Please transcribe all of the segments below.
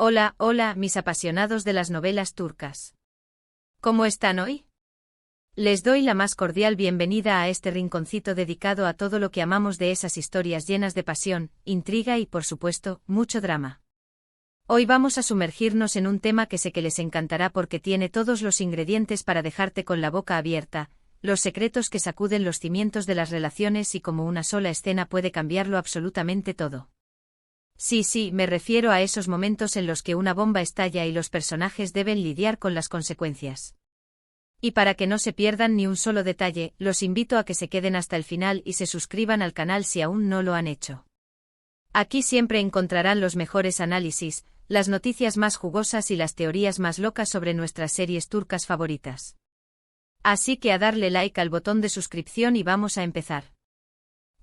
Hola, hola, mis apasionados de las novelas turcas. ¿Cómo están hoy? Les doy la más cordial bienvenida a este rinconcito dedicado a todo lo que amamos de esas historias llenas de pasión, intriga y, por supuesto, mucho drama. Hoy vamos a sumergirnos en un tema que sé que les encantará porque tiene todos los ingredientes para dejarte con la boca abierta, los secretos que sacuden los cimientos de las relaciones y cómo una sola escena puede cambiarlo absolutamente todo. Sí, me refiero a esos momentos en los que una bomba estalla y los personajes deben lidiar con las consecuencias. Y para que no se pierdan ni un solo detalle, los invito a que se queden hasta el final y se suscriban al canal si aún no lo han hecho. Aquí siempre encontrarán los mejores análisis, las noticias más jugosas y las teorías más locas sobre nuestras series turcas favoritas. Así que a darle like al botón de suscripción y vamos a empezar.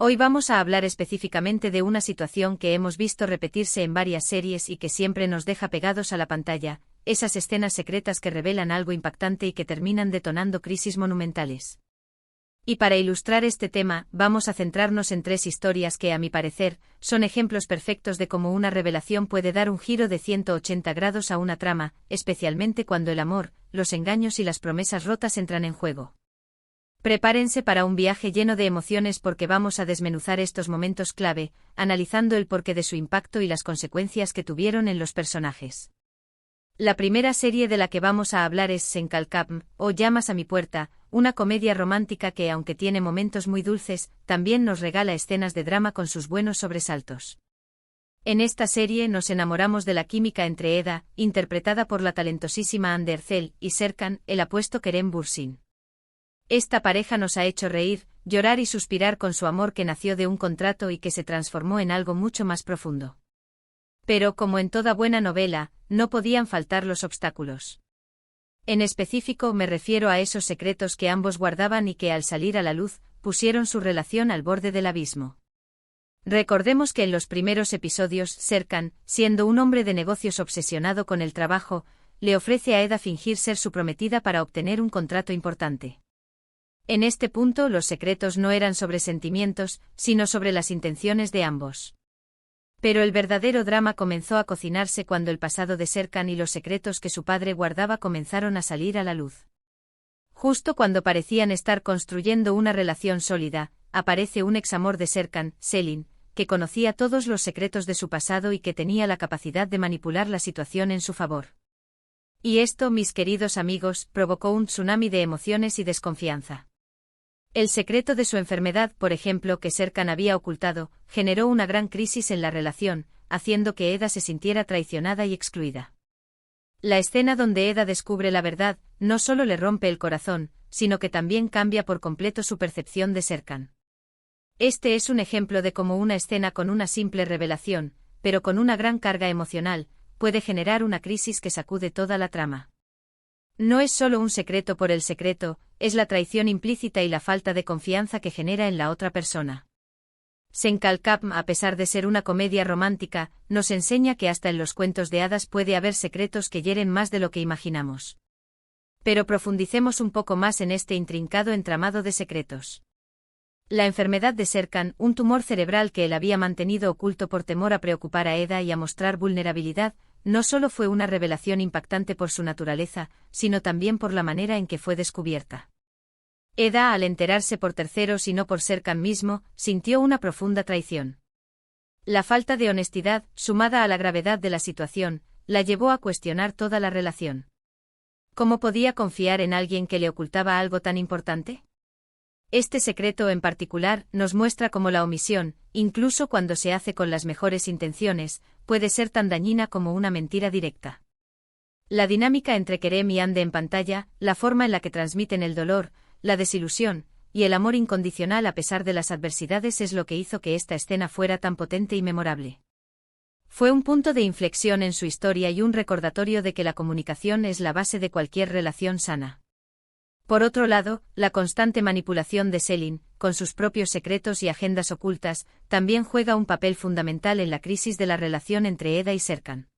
Hoy vamos a hablar específicamente de una situación que hemos visto repetirse en varias series y que siempre nos deja pegados a la pantalla, esas escenas secretas que revelan algo impactante y que terminan detonando crisis monumentales. Y para ilustrar este tema, vamos a centrarnos en tres historias que, a mi parecer, son ejemplos perfectos de cómo una revelación puede dar un giro de 180 grados a una trama, especialmente cuando el amor, los engaños y las promesas rotas entran en juego. Prepárense para un viaje lleno de emociones porque vamos a desmenuzar estos momentos clave, analizando el porqué de su impacto y las consecuencias que tuvieron en los personajes. La primera serie de la que vamos a hablar es Sen Kalkapm, o Llamas a mi puerta, una comedia romántica que, aunque tiene momentos muy dulces, también nos regala escenas de drama con sus buenos sobresaltos. En esta serie nos enamoramos de la química entre Eda, interpretada por la talentosísima Hande Erçel, y Serkan, el apuesto Kerem Bürsin. Esta pareja nos ha hecho reír, llorar y suspirar con su amor que nació de un contrato y que se transformó en algo mucho más profundo. Pero, como en toda buena novela, no podían faltar los obstáculos. En específico me refiero a esos secretos que ambos guardaban y que al salir a la luz, pusieron su relación al borde del abismo. Recordemos que en los primeros episodios, Serkan, siendo un hombre de negocios obsesionado con el trabajo, le ofrece a Eda fingir ser su prometida para obtener un contrato importante. En este punto los secretos no eran sobre sentimientos, sino sobre las intenciones de ambos. Pero el verdadero drama comenzó a cocinarse cuando el pasado de Serkan y los secretos que su padre guardaba comenzaron a salir a la luz. Justo cuando parecían estar construyendo una relación sólida, aparece un examor de Serkan, Selin, que conocía todos los secretos de su pasado y que tenía la capacidad de manipular la situación en su favor. Y esto, mis queridos amigos, provocó un tsunami de emociones y desconfianza. El secreto de su enfermedad, por ejemplo, que Serkan había ocultado, generó una gran crisis en la relación, haciendo que Eda se sintiera traicionada y excluida. La escena donde Eda descubre la verdad, no solo le rompe el corazón, sino que también cambia por completo su percepción de Serkan. Este es un ejemplo de cómo una escena con una simple revelación, pero con una gran carga emocional, puede generar una crisis que sacude toda la trama. No es solo un secreto por el secreto, es la traición implícita y la falta de confianza que genera en la otra persona. Sen Kalkapm, a pesar de ser una comedia romántica, nos enseña que hasta en los cuentos de hadas puede haber secretos que hieren más de lo que imaginamos. Pero profundicemos un poco más en este intrincado entramado de secretos. La enfermedad de Serkan, un tumor cerebral que él había mantenido oculto por temor a preocupar a Eda y a mostrar vulnerabilidad, no solo fue una revelación impactante por su naturaleza, sino también por la manera en que fue descubierta. Eda, al enterarse por terceros y no por Serkan mismo, sintió una profunda traición. La falta de honestidad, sumada a la gravedad de la situación, la llevó a cuestionar toda la relación. ¿Cómo podía confiar en alguien que le ocultaba algo tan importante? Este secreto en particular nos muestra cómo la omisión, incluso cuando se hace con las mejores intenciones, puede ser tan dañina como una mentira directa. La dinámica entre Kerem y Hande en pantalla, la forma en la que transmiten el dolor, la desilusión, y el amor incondicional a pesar de las adversidades es lo que hizo que esta escena fuera tan potente y memorable. Fue un punto de inflexión en su historia y un recordatorio de que la comunicación es la base de cualquier relación sana. Por otro lado, la constante manipulación de Selin, con sus propios secretos y agendas ocultas, también juega un papel fundamental en la crisis de la relación entre Eda y Serkan.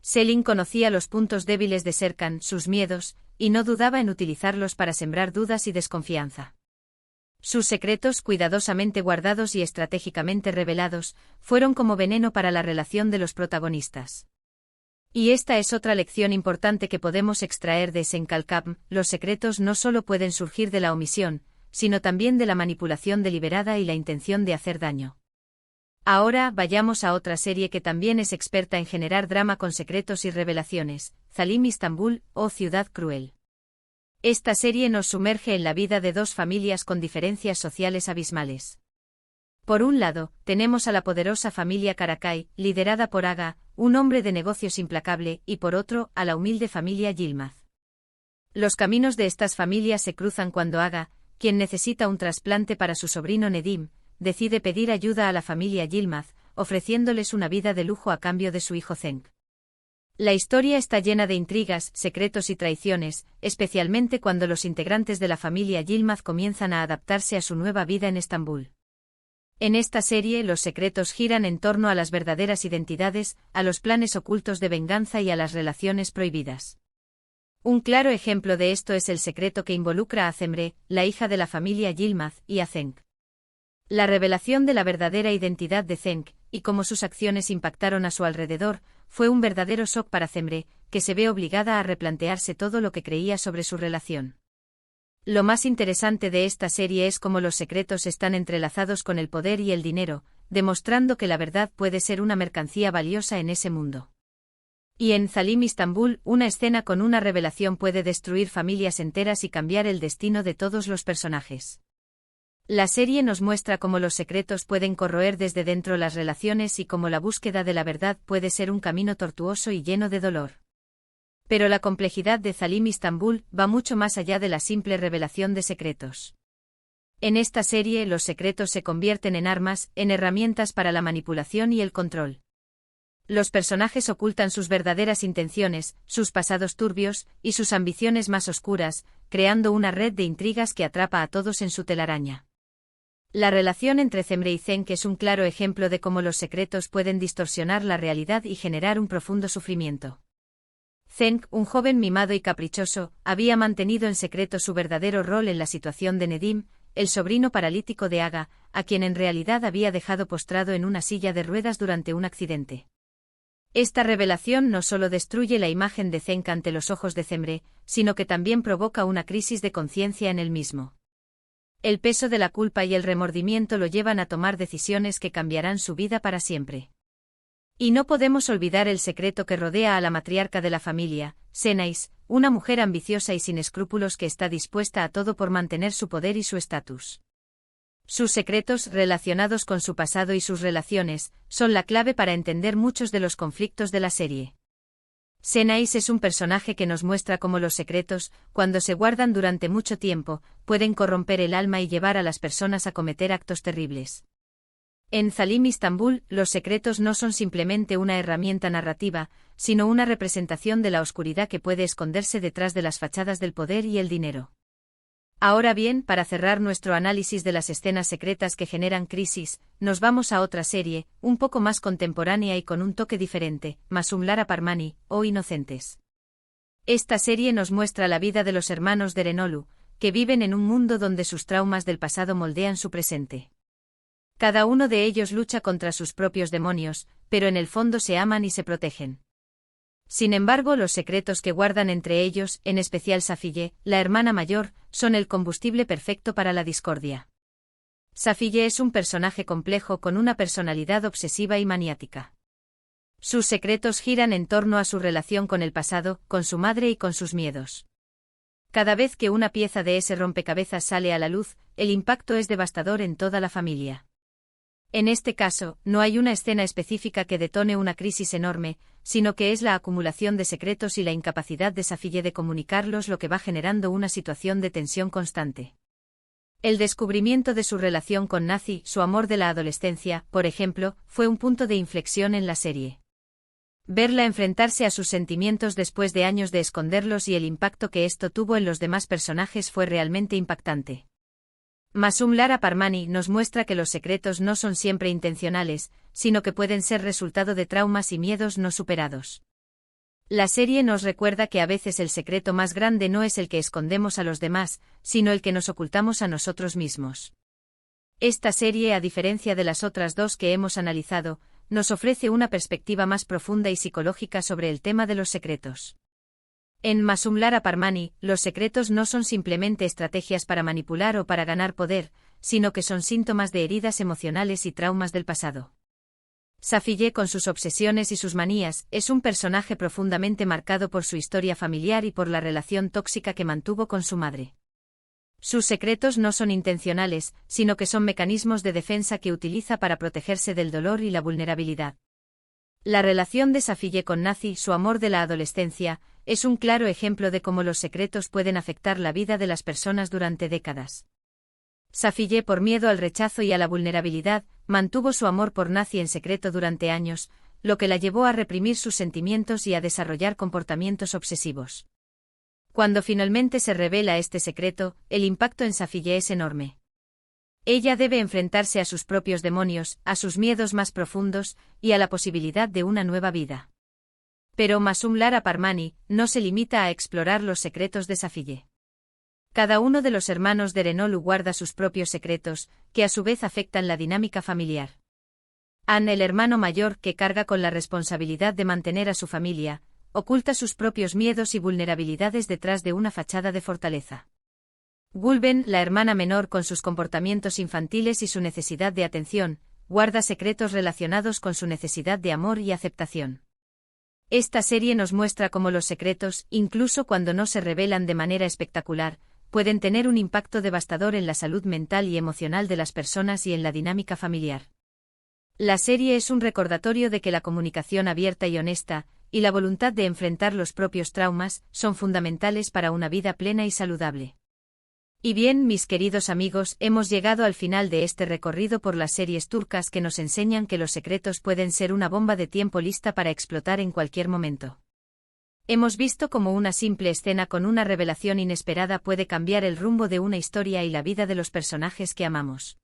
Selin conocía los puntos débiles de Serkan, sus miedos, y no dudaba en utilizarlos para sembrar dudas y desconfianza. Sus secretos, cuidadosamente guardados y estratégicamente revelados, fueron como veneno para la relación de los protagonistas. Y esta es otra lección importante que podemos extraer de Senkalkam: los secretos no solo pueden surgir de la omisión, sino también de la manipulación deliberada y la intención de hacer daño. Ahora vayamos a otra serie que también es experta en generar drama con secretos y revelaciones, Zalim Istanbul, o Ciudad Cruel. Esta serie nos sumerge en la vida de dos familias con diferencias sociales abismales. Por un lado, tenemos a la poderosa familia Karakay, liderada por Aga, un hombre de negocios implacable, y por otro, a la humilde familia Yilmaz. Los caminos de estas familias se cruzan cuando Aga, quien necesita un trasplante para su sobrino Nedim, decide pedir ayuda a la familia Yilmaz, ofreciéndoles una vida de lujo a cambio de su hijo Cenk. La historia está llena de intrigas, secretos y traiciones, especialmente cuando los integrantes de la familia Yilmaz comienzan a adaptarse a su nueva vida en Estambul. En esta serie los secretos giran en torno a las verdaderas identidades, a los planes ocultos de venganza y a las relaciones prohibidas. Un claro ejemplo de esto es el secreto que involucra a Cemre, la hija de la familia Yilmaz, y a Cenk. La revelación de la verdadera identidad de Cenk, y cómo sus acciones impactaron a su alrededor, fue un verdadero shock para Cemre, que se ve obligada a replantearse todo lo que creía sobre su relación. Lo más interesante de esta serie es cómo los secretos están entrelazados con el poder y el dinero, demostrando que la verdad puede ser una mercancía valiosa en ese mundo. Y en Zalim Istanbul, una escena con una revelación puede destruir familias enteras y cambiar el destino de todos los personajes. La serie nos muestra cómo los secretos pueden corroer desde dentro las relaciones y cómo la búsqueda de la verdad puede ser un camino tortuoso y lleno de dolor. Pero la complejidad de Zalim Istanbul va mucho más allá de la simple revelación de secretos. En esta serie los secretos se convierten en armas, en herramientas para la manipulación y el control. Los personajes ocultan sus verdaderas intenciones, sus pasados turbios, y sus ambiciones más oscuras, creando una red de intrigas que atrapa a todos en su telaraña. La relación entre Cemre y Cenk es un claro ejemplo de cómo los secretos pueden distorsionar la realidad y generar un profundo sufrimiento. Cenk, un joven mimado y caprichoso, había mantenido en secreto su verdadero rol en la situación de Nedim, el sobrino paralítico de Aga, a quien en realidad había dejado postrado en una silla de ruedas durante un accidente. Esta revelación no solo destruye la imagen de Cenk ante los ojos de Cemre, sino que también provoca una crisis de conciencia en él mismo. El peso de la culpa y el remordimiento lo llevan a tomar decisiones que cambiarán su vida para siempre. Y no podemos olvidar el secreto que rodea a la matriarca de la familia, Senais, una mujer ambiciosa y sin escrúpulos que está dispuesta a todo por mantener su poder y su estatus. Sus secretos, relacionados con su pasado y sus relaciones, son la clave para entender muchos de los conflictos de la serie. Senais es un personaje que nos muestra cómo los secretos, cuando se guardan durante mucho tiempo, pueden corromper el alma y llevar a las personas a cometer actos terribles. En Zalim Istanbul, los secretos no son simplemente una herramienta narrativa, sino una representación de la oscuridad que puede esconderse detrás de las fachadas del poder y el dinero. Ahora bien, para cerrar nuestro análisis de las escenas secretas que generan crisis, nos vamos a otra serie, un poco más contemporánea y con un toque diferente, Masum Lara Parmani, o Inocentes. Esta serie nos muestra la vida de los hermanos Derenolu, que viven en un mundo donde sus traumas del pasado moldean su presente. Cada uno de ellos lucha contra sus propios demonios, pero en el fondo se aman y se protegen. Sin embargo, los secretos que guardan entre ellos, en especial Safiye, la hermana mayor, son el combustible perfecto para la discordia. Safiye es un personaje complejo con una personalidad obsesiva y maniática. Sus secretos giran en torno a su relación con el pasado, con su madre y con sus miedos. Cada vez que una pieza de ese rompecabezas sale a la luz, el impacto es devastador en toda la familia. En este caso, no hay una escena específica que detone una crisis enorme, sino que es la acumulación de secretos y la incapacidad de Safiye de comunicarlos lo que va generando una situación de tensión constante. El descubrimiento de su relación con Nazi, su amor de la adolescencia, por ejemplo, fue un punto de inflexión en la serie. Verla enfrentarse a sus sentimientos después de años de esconderlos y el impacto que esto tuvo en los demás personajes fue realmente impactante. Masum Lara Parmani nos muestra que los secretos no son siempre intencionales, sino que pueden ser resultado de traumas y miedos no superados. La serie nos recuerda que a veces el secreto más grande no es el que escondemos a los demás, sino el que nos ocultamos a nosotros mismos. Esta serie, a diferencia de las otras dos que hemos analizado, nos ofrece una perspectiva más profunda y psicológica sobre el tema de los secretos. En Masumlara Parmani, los secretos no son simplemente estrategias para manipular o para ganar poder, sino que son síntomas de heridas emocionales y traumas del pasado. Safiye, con sus obsesiones y sus manías, es un personaje profundamente marcado por su historia familiar y por la relación tóxica que mantuvo con su madre. Sus secretos no son intencionales, sino que son mecanismos de defensa que utiliza para protegerse del dolor y la vulnerabilidad. La relación de Safiye con Nazi, su amor de la adolescencia, es un claro ejemplo de cómo los secretos pueden afectar la vida de las personas durante décadas. Safiye, por miedo al rechazo y a la vulnerabilidad, mantuvo su amor por Nazi en secreto durante años, lo que la llevó a reprimir sus sentimientos y a desarrollar comportamientos obsesivos. Cuando finalmente se revela este secreto, el impacto en Safiye es enorme. Ella debe enfrentarse a sus propios demonios, a sus miedos más profundos, y a la posibilidad de una nueva vida. Pero Masumlara Parmani no se limita a explorar los secretos de Safiye. Cada uno de los hermanos de Renolu guarda sus propios secretos, que a su vez afectan la dinámica familiar. An, el hermano mayor que carga con la responsabilidad de mantener a su familia, oculta sus propios miedos y vulnerabilidades detrás de una fachada de fortaleza. Gulben, la hermana menor con sus comportamientos infantiles y su necesidad de atención, guarda secretos relacionados con su necesidad de amor y aceptación. Esta serie nos muestra cómo los secretos, incluso cuando no se revelan de manera espectacular, pueden tener un impacto devastador en la salud mental y emocional de las personas y en la dinámica familiar. La serie es un recordatorio de que la comunicación abierta y honesta, y la voluntad de enfrentar los propios traumas, son fundamentales para una vida plena y saludable. Y bien, mis queridos amigos, hemos llegado al final de este recorrido por las series turcas que nos enseñan que los secretos pueden ser una bomba de tiempo lista para explotar en cualquier momento. Hemos visto cómo una simple escena con una revelación inesperada puede cambiar el rumbo de una historia y la vida de los personajes que amamos.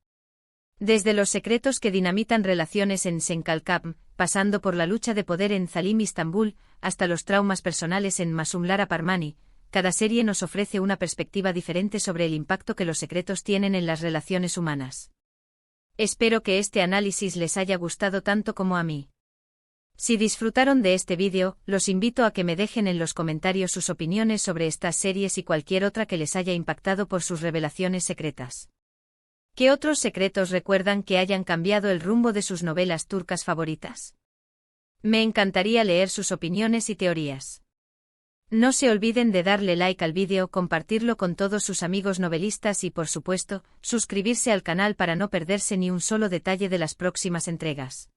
Desde los secretos que dinamitan relaciones en Senkalkam, pasando por la lucha de poder en Zalim Istambul, hasta los traumas personales en Masumlara Parmani, cada serie nos ofrece una perspectiva diferente sobre el impacto que los secretos tienen en las relaciones humanas. Espero que este análisis les haya gustado tanto como a mí. Si disfrutaron de este vídeo, los invito a que me dejen en los comentarios sus opiniones sobre estas series y cualquier otra que les haya impactado por sus revelaciones secretas. ¿Qué otros secretos recuerdan que hayan cambiado el rumbo de sus novelas turcas favoritas? Me encantaría leer sus opiniones y teorías. No se olviden de darle like al vídeo, compartirlo con todos sus amigos novelistas y, por supuesto, suscribirse al canal para no perderse ni un solo detalle de las próximas entregas.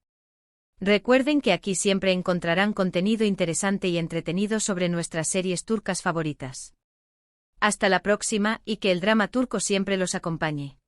Recuerden que aquí siempre encontrarán contenido interesante y entretenido sobre nuestras series turcas favoritas. Hasta la próxima y que el drama turco siempre los acompañe.